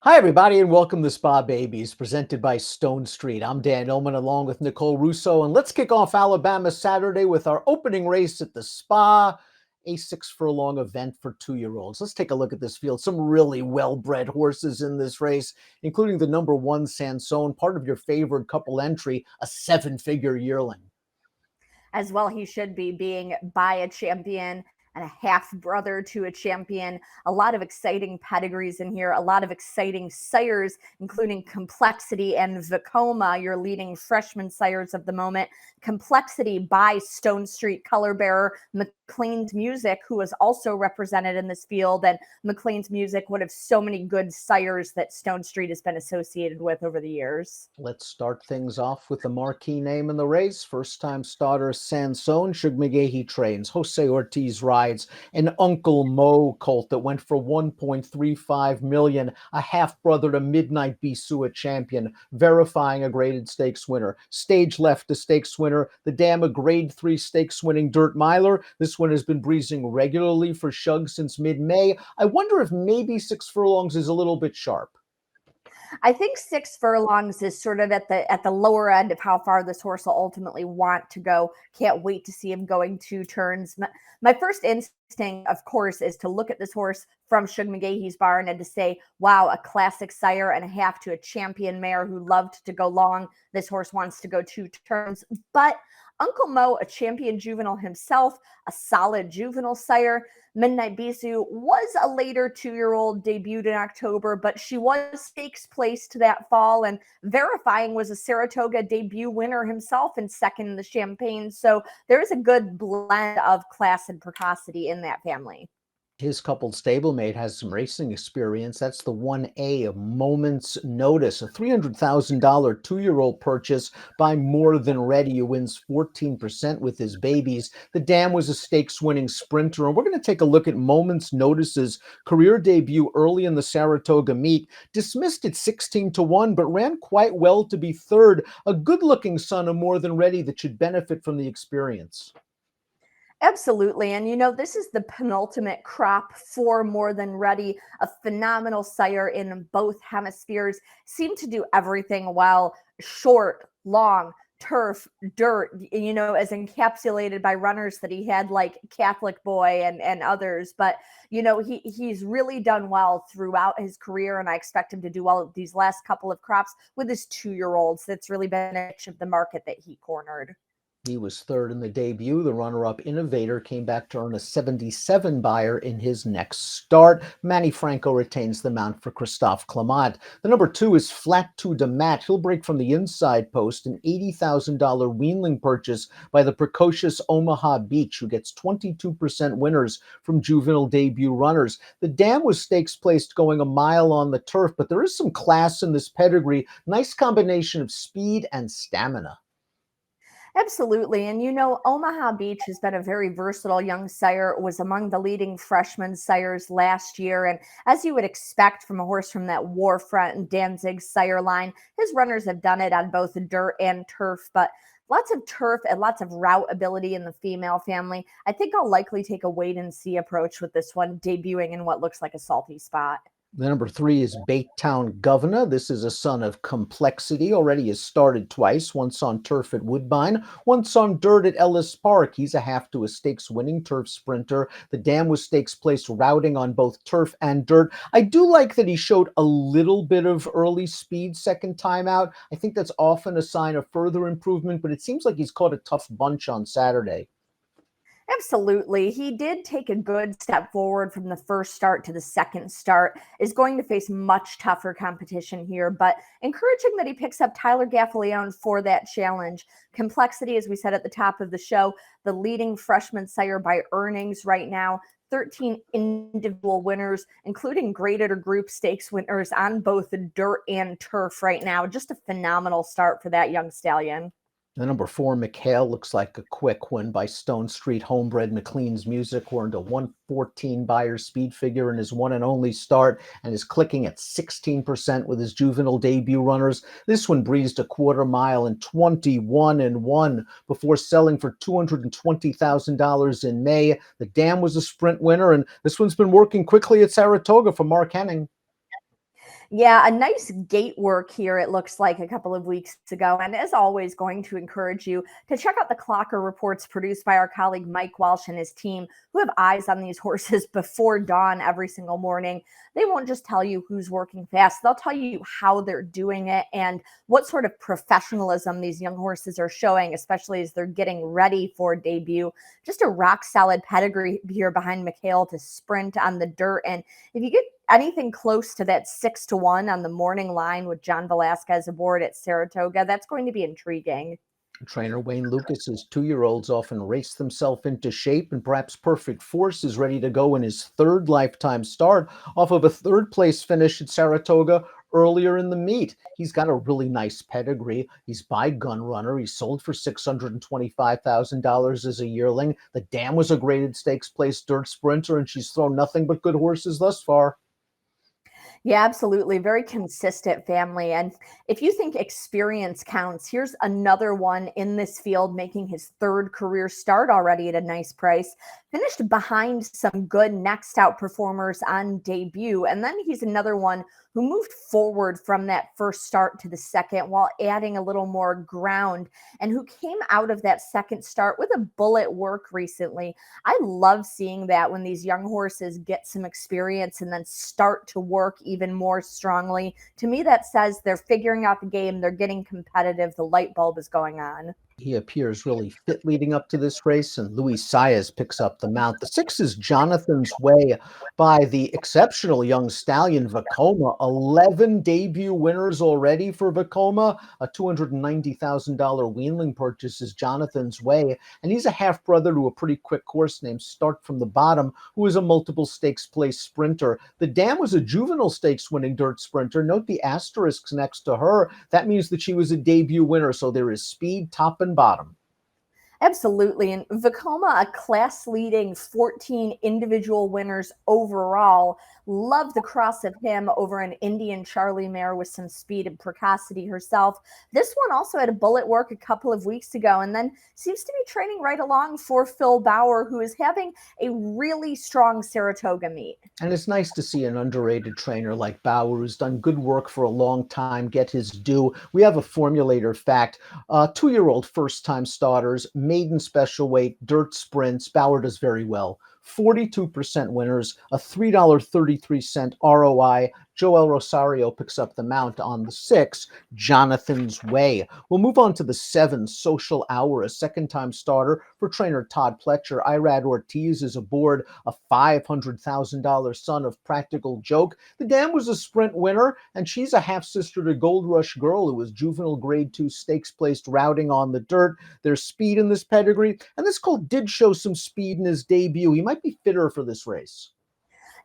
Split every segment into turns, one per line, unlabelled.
Hi, everybody, and welcome to Spa Babies, presented by Stonestreet. I'm Dan Illman along with Nicole Russo, and let's kick off Alabama Saturday with our opening race at the Spa, a 6 furlong event for 2-year-olds. Let's take a look at this field. Some really well-bred horses in this race, including the number 1 Sansone, part of your favored couple entry, a 7-figure yearling.
As well, he should be, being by a champion and a half brother to a champion. A lot of exciting pedigrees in here, a lot of exciting sires, including Complexity and Vekoma, your leading freshman sires of the moment. Complexity by Stonestreet color bearer McLean's Music, who was also represented in this field, and McLean's Music, one of so many good sires that Stonestreet has been associated with over the years.
Let's start things off with the marquee name in the race. First-time starter Sansone. Shug McGahee trains. Jose Ortiz rides an Uncle Mo colt that went for $1.35 million. A half-brother to Midnight Bisou, a champion, verifying a graded stakes winner. Stage left, a stakes winner. The Dam, a grade 3 stakes winning dirt miler. This one has been breezing regularly for Shug since mid-May. I wonder if maybe 6 furlongs is a little bit sharp.
I think 6 furlongs is sort of at the lower end of how far this horse will ultimately want to go. Can't wait to see him going 2 turns. My first instinct, of course, is to look at this horse from Shug McGahee's barn and to say, wow, a classic sire and a half to a champion mare who loved to go long. This horse wants to go 2 turns. But Uncle Mo, a champion juvenile himself, a solid juvenile sire. Midnight Bisou was a later 2-year-old, debuted in October, but she was stakes placed that fall, and verifying was a Saratoga debut winner himself and second in the Champagne. So there is a good blend of class and precocity in that family.
His coupled stablemate has some racing experience. That's the 1A of Moment's Notice, a $300,000 2-year-old purchase by More Than Ready, who wins 14% with his babies. The Dam was a stakes-winning sprinter, and we're going to take a look at Moment's Notice's career debut early in the Saratoga meet. Dismissed at 16-1, but ran quite well to be third. A good-looking son of More Than Ready that should benefit from the experience.
Absolutely. And this is the penultimate crop for More Than Ready, a phenomenal sire in both hemispheres, seemed to do everything well: short, long, turf, dirt, as encapsulated by runners that he had like Catholic Boy and others. But, he's really done well throughout his career, and I expect him to do well these last couple of crops with his 2-year-olds. That's really been a niche of the market that he cornered.
He was third in the debut. The runner-up Innovator came back to earn a 77 buyer in his next start. Manny Franco retains the mount for Christophe Clement. The number 2 is Flat to de Mat. He'll break from the inside post, an $80,000 weanling purchase by the precocious Omaha Beach, who gets 22% winners from juvenile debut runners. The Dam was stakes placed going a mile on the turf, but there is some class in this pedigree. Nice combination of speed and stamina.
Absolutely. And Omaha Beach has been a very versatile young sire, was among the leading freshman sires last year. And as you would expect from a horse from that Warfront and Danzig sire line, his runners have done it on both dirt and turf, but lots of turf and lots of route ability in the female family. I think I'll likely take a wait and see approach with this one, debuting in what looks like a salty spot.
The number 3 is Baytown Governor. This is a son of Complexity. Already has started twice, once on turf at Woodbine, once on dirt at Ellis Park. He's a half to a stakes-winning turf sprinter. The Dam was stakes placed routing on both turf and dirt. I do like that he showed a little bit of early speed second time out. I think that's often a sign of further improvement, but it seems like he's caught a tough bunch on Saturday.
Absolutely. He did take a good step forward from the first start to the second start, is going to face much tougher competition here, but encouraging that he picks up Tyler Gaffaleone for that challenge. Complexity, as we said at the top of the show, the leading freshman sire by earnings right now, 13 individual winners, including graded or group stakes winners on both the dirt and turf right now. Just a phenomenal start for that young stallion.
The number 4, McHale, looks like a quick win by Stonestreet. Homebred McLean's Music earned a 114 buyer speed figure in his one and only start and is clicking at 16% with his juvenile debut runners. This one breezed a quarter mile in 21-1 before selling for $220,000 in May. The Dam was a sprint winner, and this one's been working quickly at Saratoga for Mark Henning.
Yeah, a nice gate work here, it looks like a couple of weeks ago. And as always, going to encourage you to check out the Clocker reports produced by our colleague Mike Walsh and his team, who have eyes on these horses before dawn every single morning. They won't just tell you who's working fast, they'll tell you how they're doing it and what sort of professionalism these young horses are showing, especially as they're getting ready for debut. Just a rock solid pedigree here behind Mikhail to sprint on the dirt. And if you get anything close to that 6-1 on the morning line with John Velasquez aboard at Saratoga, that's going to be intriguing.
Trainer Wayne Lucas's 2-year-olds often race themselves into shape, and perhaps Perfect Force is ready to go in his third lifetime start off of a third place finish at Saratoga earlier in the meet. He's got a really nice pedigree. He's by Gun Runner. He sold for $625,000 as a yearling. The Dam was a graded stakes place dirt sprinter, and she's thrown nothing but good horses thus far.
Yeah, absolutely. Very consistent family. And if you think experience counts, here's another one in this field making his third career start already at a nice price. Finished behind some good next out performers on debut. And then he's another one who moved forward from that first start to the second while adding a little more ground and who came out of that second start with a bullet work recently. I love seeing that when these young horses get some experience and then start to work even more strongly. To me, that says they're figuring out the game, they're getting competitive, the light bulb is going on.
He appears really fit leading up to this race, and Luis Saez picks up the mount. The 6 is Jonathan's Way by the exceptional young stallion Vekoma. 11 debut winners already for Vekoma. A $290,000 weanling purchase is Jonathan's Way, and he's a half brother to a pretty quick horse named Start from the Bottom, who is a multiple stakes place sprinter. The Dam was a juvenile stakes winning dirt sprinter. Note the asterisks next to her. That means that she was a debut winner, so there is speed, top and bottom.
Absolutely. And Vekoma, a class leading 14 individual winners overall. Love the cross of him over an Indian Charlie mare with some speed and precocity herself. This one also had a bullet work a couple of weeks ago and then seems to be training right along for Phil Bauer, who is having a really strong Saratoga meet.
And it's nice to see an underrated trainer like Bauer, who's done good work for a long time, get his due. We have a formulator fact. 2-year-old first-time starters, maiden special weight, dirt sprints. Bauer does very well. 42% winners, a $3.33 ROI. Joel Rosario picks up the mount on the 6, Jonathan's Way. We'll move on to the 7, Social Hour, a second-time starter for trainer Todd Pletcher. Irad Ortiz is aboard, a $500,000 son of Practical Joke. The Dam was a sprint winner, and she's a half-sister to Gold Rush Girl, who was juvenile grade 2 stakes placed routing on the dirt. There's speed in this pedigree, and this colt did show some speed in his debut. He might be fitter for this race.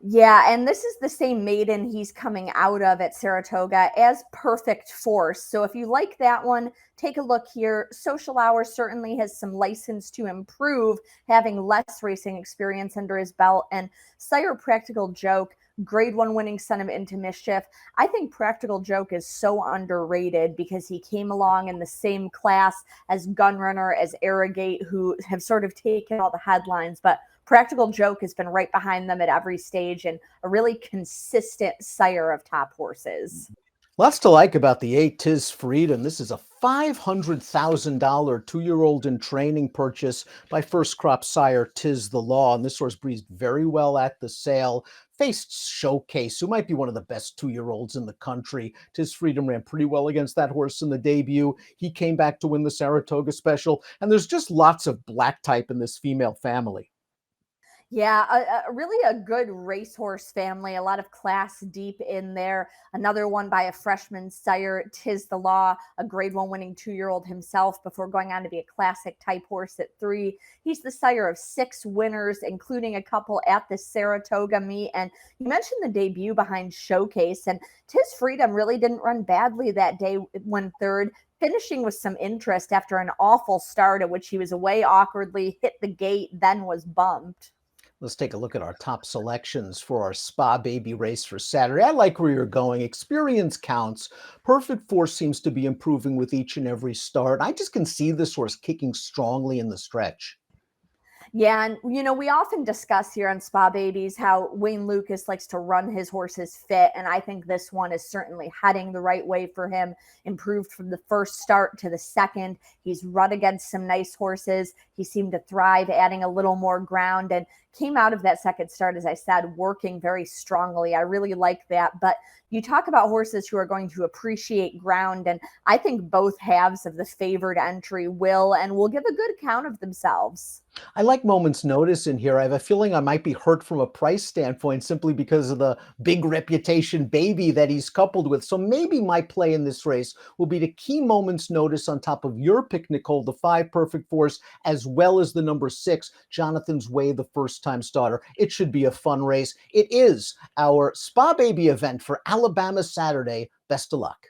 Yeah, and this is the same maiden he's coming out of at Saratoga as Perfect Force. So if you like that one, take a look here. Social Hour certainly has some license to improve, having less racing experience under his belt. And Sire Practical Joke, grade 1 winning son of Into Mischief. I think Practical Joke is so underrated because he came along in the same class as Gunrunner, as Arrogate, who have sort of taken all the headlines. But Practical Joke has been right behind them at every stage and a really consistent sire of top horses.
Lots to like about the 8, Tis Freedom. This is a $500,000 2-year-old in training purchase by first crop sire Tis the Law. And this horse breezed very well at the sale. Faced Showcase, who might be one of the best 2-year-olds in the country. Tis Freedom ran pretty well against that horse in the debut. He came back to win the Saratoga Special. And there's just lots of black type in this female family.
Yeah, really a good racehorse family, a lot of class deep in there. Another one by a freshman sire, Tis the Law, a grade 1 winning 2-year-old himself before going on to be a classic type horse at 3. He's the sire of 6 winners, including a couple at the Saratoga meet. And you mentioned the debut behind Showcase, and Tis Freedom really didn't run badly that day, when third, finishing with some interest after an awful start at which he was away awkwardly, hit the gate, then was bumped.
Let's take a look at our top selections for our Spa Baby race for Saturday. I like where you're going. Experience counts. Perfect Force seems to be improving with each and every start. I just can see this horse kicking strongly in the stretch.
Yeah, and we often discuss here on Spa Babies how Wayne Lucas likes to run his horses fit, and I think this one is certainly heading the right way for him. Improved from the first start to the second. He's run against some nice horses. He seemed to thrive, adding a little more ground, and came out of that second start, as I said, working very strongly. I really like that. But you talk about horses who are going to appreciate ground, and I think both halves of the favored entry will and will give a good account of themselves.
I like Moment's Notice in here. I have a feeling I might be hurt from a price standpoint simply because of the big reputation baby that he's coupled with. So maybe my play in this race will be to key Moment's Notice on top of your pick, Nicole, the 5 Perfect Force, as well as the number 6, Jonathan's Way, the first-time starter. It should be a fun race. It is our Spa Baby event for Alabama Saturday. Best of luck.